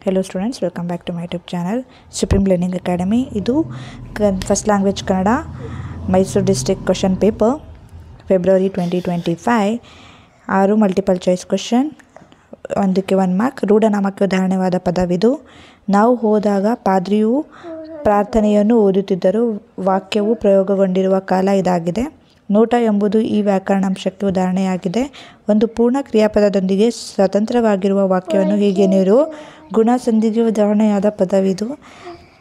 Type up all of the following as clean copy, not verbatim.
Hello students, welcome back to my YouTube channel Supreme Learning Academy. ಇದು first language Kannada Mysuru district question paper February 2025 6 multiple choice question ಒಂದಕ್ಕೆ 1 mark. ರೂಢನಾಮಕ್ಕೆ ಉದಾಹರಣೆವಾದ ಪದವಿದು. ನಾವು ಹೋದಾಗ ಪಾದ್ರಿಯು ಪ್ರಾರ್ಥನೆಯನ್ನು ಓದುತ್ತಿದ್ದರು. ವಾಕ್ಯವು ಪ್ರಯೋಗಗೊಂಡಿರುವ ಕಾಲ ಇದಾಗಿದೆ. ನೋಟ ಎಂಬುದು ಈ ವ್ಯಾಕರಣಾಂಶಕ್ಕೆ ಉದಾಹರಣೆಯಾಗಿದೆ. ಒಂದು ಪೂರ್ಣ ಕ್ರಿಯಾಪದದೊಂದಿಗೆ ಸ್ವತಂತ್ರವಾಗಿರುವ ವಾಕ್ಯವನ್ನು ಹೀಗೆ ನೀರು ಗುಣ ಸಂಧಿಗೆ ಉದಾಹರಣೆಯಾದ ಪದವಿದು.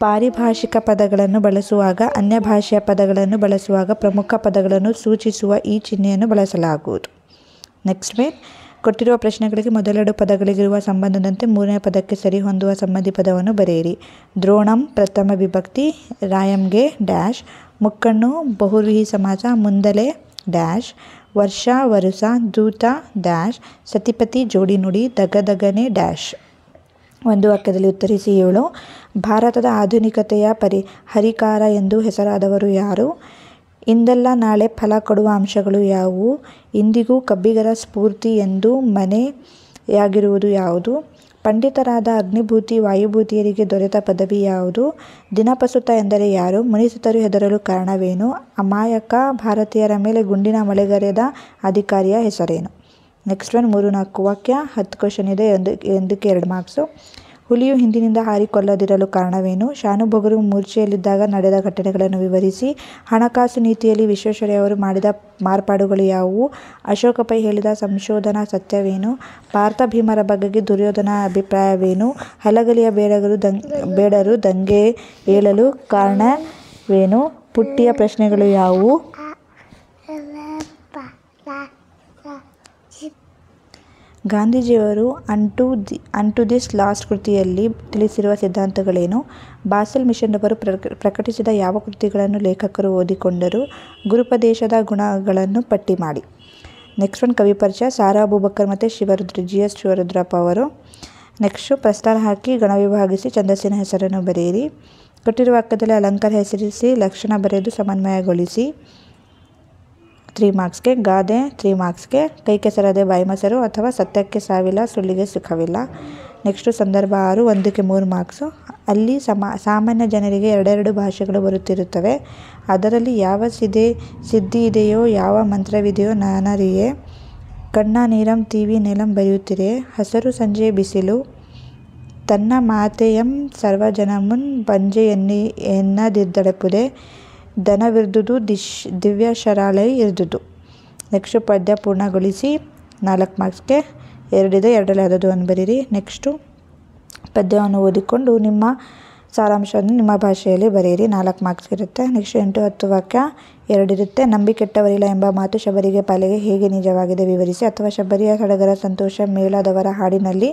ಪಾರಿಭಾಷಿಕ ಪದಗಳನ್ನು ಬಳಸುವಾಗ ಅನ್ಯ ಭಾಷೆಯ ಪದಗಳನ್ನು ಬಳಸುವಾಗ ಪ್ರಮುಖ ಪದಗಳನ್ನು ಸೂಚಿಸುವ ಈ ಚಿಹ್ನೆಯನ್ನು ಬಳಸಲಾಗುವುದು. ನೆಕ್ಸ್ಟ್ ಕೊಟ್ಟಿರುವ ಪ್ರಶ್ನೆಗಳಿಗೆ ಮೊದಲೆರಡು ಪದಗಳಿಗಿರುವ ಸಂಬಂಧದಂತೆ ಮೂರನೇ ಪದಕ್ಕೆ ಸರಿ ಹೊಂದುವ ಸಂಬಂಧಿ ಪದವನ್ನು ಬರೆಯಿರಿ. ದ್ರೋಣಂ ಪ್ರಥಮ ವಿಭಕ್ತಿ, ರಾಯಂಗೆ ಡ್ಯಾಶ್, ಮುಕ್ಕಣ್ಣು ಬಹುವ್ರೀಹಿ ಸಮಾಸ, ಮುಂದಲೆ ಡ್ಯಾಶ್, ವರ್ಷ ವರುಸ, ದೂತ ಡ್ಯಾಶ್, ಸತಿಪತಿ ಜೋಡಿ ನುಡಿ, ದಗದಗನೆ ಡ್ಯಾಶ್. ಒಂದು ವಾಕ್ಯದಲ್ಲಿ ಉತ್ತರಿಸಿ 7. ಭಾರತದ ಆಧುನಿಕತೆಯ ಹರಿಕಾರ ಎಂದು ಹೆಸರಾದವರು ಯಾರು? ಇಂದಲ್ಲ ನಾಳೆ ಫಲ ಕೊಡುವ ಅಂಶಗಳು ಯಾವುವು? ಇಂದಿಗೂ ಕಬ್ಬಿಗರ ಸ್ಫೂರ್ತಿ ಎಂದು ಮನೆಯಾಗಿರುವುದು ಯಾವುದು? ಪಂಡಿತರಾದ ಅಗ್ನಿಭೂತಿ ವಾಯುಭೂತಿಯರಿಗೆ ದೊರೆತ ಪದವಿ ಯಾವುದು? ದಿನಪಸುತ ಎಂದರೆ ಯಾರು? ಮುನಿಸುತರು ಹೆದರಲು ಕಾರಣವೇನು? ಅಮಾಯಕ ಭಾರತೀಯರ ಮೇಲೆ ಗುಂಡಿನ ಮಳೆಗರೆದ ಅಧಿಕಾರಿಯ ಹೆಸರೇನು? ನೆಕ್ಸ್ಟ್ 3-4 ವಾಕ್ಯ, 10 ಕ್ವೆಶ್ಚನ್ ಇದೆ. ಒಂದಕ್ಕೆ 2 ಮಾರ್ಕ್ಸು. ಹುಲಿಯು ಹಿಂದಿನಿಂದ ಹಾರಿ ಕೊಲ್ಲದಿರಲು ಕಾರಣವೇನು? ಶಾನುಭೋಗರು ಮೂರ್ಛೆಯಲ್ಲಿದ್ದಾಗ ನಡೆದ ಘಟನೆಗಳನ್ನು ವಿವರಿಸಿ. ಹಣಕಾಸು ನೀತಿಯಲ್ಲಿ ವಿಶ್ವೇಶ್ವರಯ್ಯ ಅವರು ಮಾಡಿದ ಮಾರ್ಪಾಡುಗಳು ಯಾವುವು? ಅಶೋಕ ಪೈ ಹೇಳಿದ ಸಂಶೋಧನಾ ಸತ್ಯವೇನು? ಪಾರ್ಥ ಭೀಮರ ಬಗೆಗೆ ದುರ್ಯೋಧನ ಅಭಿಪ್ರಾಯವೇನು? ಹಲಗಲಿಯ ಬೇಡರು ದಂಗೆ ಏಳಲು ಕಾರಣವೇನು? ಪುಟ್ಟಿಯ ಪ್ರಶ್ನೆಗಳು ಯಾವುವು? ಗಾಂಧೀಜಿಯವರು ಅಂಟು ದಿಸ್ ಲಾಸ್ಟ್ ಕೃತಿಯಲ್ಲಿ ತಿಳಿಸಿರುವ ಸಿದ್ಧಾಂತಗಳೇನು? ಬಾಸೆಲ್ ಮಿಷನ್ ರವರು ಪ್ರಕಟಿಸಿದ ಯಾವ ಕೃತಿಗಳನ್ನು ಲೇಖಕರು ಓದಿಕೊಂಡರು? ಗುರುಪದೇಶದ ಗುಣಗಳನ್ನು ಪಟ್ಟಿ ಮಾಡಿ. ನೆಕ್ಸ್ಟ್ ಕವಿ ಪರಿಚಯ. ಸಾರಾ ಅಬೂಬಕರ್ ಮತ್ತು GS ಶಿವರುದ್ರಪ್ಪ ಅವರು. ನೆಕ್ಸ್ಟು ಪ್ರಸ್ತಾರ ಹಾಕಿ ಗಣ ವಿಭಾಗಿಸಿ ಛಂದಸ್ಸಿನ ಹೆಸರನ್ನು ಬರೆಯಿರಿ. ಕೊಟ್ಟಿರುವ ವಾಕ್ಯದಲ್ಲಿ ಅಲಂಕಾರ ಹೆಸರಿಸಿ ಲಕ್ಷಣ ಬರೆದು ಸಮನ್ವಯಗೊಳಿಸಿ. 3 ಮಾರ್ಕ್ಸ್ಗೆ. ಗಾದೆ 3 ಮಾರ್ಕ್ಸ್ಗೆ. ಕೈ ಕೆಸರದೆ ಬಾಯಿ ಮೊಸರು ಅಥವಾ ಸತ್ಯಕ್ಕೆ ಸಾವಿಲ್ಲ ಸುಳ್ಳಿಗೆ ಸುಖವಿಲ್ಲ. ನೆಕ್ಸ್ಟು ಸಂದರ್ಭ 6, ಒಂದಕ್ಕೆ 3 ಮಾರ್ಕ್ಸು. ಅಲ್ಲಿ ಸಾಮಾನ್ಯ ಜನರಿಗೆ ಎರಡೆರಡು ಭಾಷೆಗಳು ಬರುತ್ತಿರುತ್ತವೆ. ಅದರಲ್ಲಿ ಯಾವ ಸಿದ್ಧಿ ಇದೆಯೋ ಯಾವ ಮಂತ್ರವಿದೆಯೋ ನಾನರಿಯೆ. ಕಣ್ಣ ನೀರಂ ತೀವಿ ನೆಲಂ ಬರೆಯುತ್ತಿರೆ. ಹಸರು ಸಂಜೆ ಬಿಸಿಲು. ತನ್ನ ಮಾತೆಯಂ ಸರ್ವಜನಮುನ್ ಬಂಜೆ ಎನ್ನದಿದ್ದಳಪುದೆ. ದನವಿರ್ದುದು ದಿವ್ಯ ಶರಾಳೈ ಇರ್ದುದು. ನೆಕ್ಸ್ಟು ಪದ್ಯ ಪೂರ್ಣಗೊಳಿಸಿ. 4 ಮಾರ್ಕ್ಸ್ಗೆ. 2 ಇದೆ, 2ರಲ್ಲಿ ಯಾವುದಾದ್ರು ಒಂದು ಬರೀರಿ. ನೆಕ್ಸ್ಟು ಪದ್ಯವನ್ನು ಓದಿಕೊಂಡು ನಿಮ್ಮ ಸಾರಾಂಶವನ್ನು ನಿಮ್ಮ ಭಾಷೆಯಲ್ಲಿ ಬರೆಯಿರಿ. 4 ಮಾರ್ಕ್ಸ್ ಇರುತ್ತೆ. ನೆಕ್ಸ್ಟ್ 8-10 ವಾಕ್ಯ 2 ಇರುತ್ತೆ. ನಂಬಿಕೆಟ್ಟವರಿಲ್ಲ ಎಂಬ ಮಾತು ಶಬರಿಗೆ ಪಾಲಿಗೆ ಹೇಗೆ ನಿಜವಾಗಿದೆ ವಿವರಿಸಿ. ಅಥವಾ ಶಬರಿಯ ಸಡಗರ ಸಂತೋಷ ಮೇಳದವರ ಹಾಡಿನಲ್ಲಿ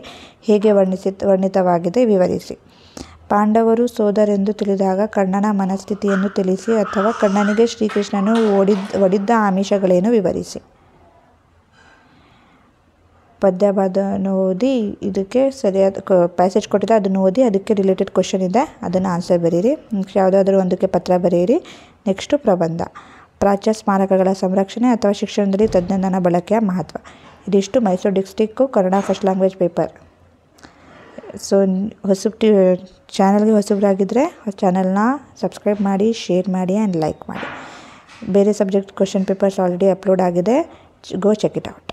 ಹೇಗೆ ವರ್ಣಿತವಾಗಿದೆ ವಿವರಿಸಿ. ಪಾಂಡವರು ಸೋದರೆಂದು ತಿಳಿದಾಗ ಕರ್ಣನ ಮನಸ್ಥಿತಿಯನ್ನು ತಿಳಿಸಿ. ಅಥವಾ ಕರ್ಣನಿಗೆ ಶ್ರೀಕೃಷ್ಣನು ಒಡಿದ್ದ ಆಮಿಷಗಳೇನು ವಿವರಿಸಿ. ಪದ್ಯವನ್ನು ಓದಿ ಇದಕ್ಕೆ ಸರಿಯಾದ ಪ್ಯಾಸೇಜ್ ಕೊಟ್ಟಿದೆ ಅದನ್ನು ಓದಿ ಅದಕ್ಕೆ ರಿಲೇಟೆಡ್ ಕ್ವೆಶ್ಚನ್ ಇದೆ ಅದನ್ನು ಆನ್ಸರ್ ಬರೀರಿ. ನೆಕ್ಸ್ಟ್ ಯಾವುದಾದ್ರೂ ಒಂದಕ್ಕೆ ಪತ್ರ ಬರೆಯಿರಿ. ನೆಕ್ಸ್ಟು ಪ್ರಬಂಧ. ಪ್ರಾಚ್ಯ ಸ್ಮಾರಕಗಳ ಸಂರಕ್ಷಣೆ ಅಥವಾ ಶಿಕ್ಷಣದಲ್ಲಿ ತಂತ್ರಜ್ಞಾನ ಬಳಕೆಯ ಮಹತ್ವ. ಇದಿಷ್ಟು Mysuru district Kannada first language paper. So ಚಾನಲ್ಗೆ ಹೊಸಬರಾಗಿದ್ದರೆ ಚಾನಲ್ನ ಸಬ್ಸ್ಕ್ರೈಬ್ ಮಾಡಿ, ಶೇರ್ ಮಾಡಿ ಆ್ಯಂಡ್ ಲೈಕ್ ಮಾಡಿ. ಬೇರೆ subject question papers already upload ಆಗಿದೆ. ಗೋ ಚೆಕ್ ಇಟ್ ಔಟ್.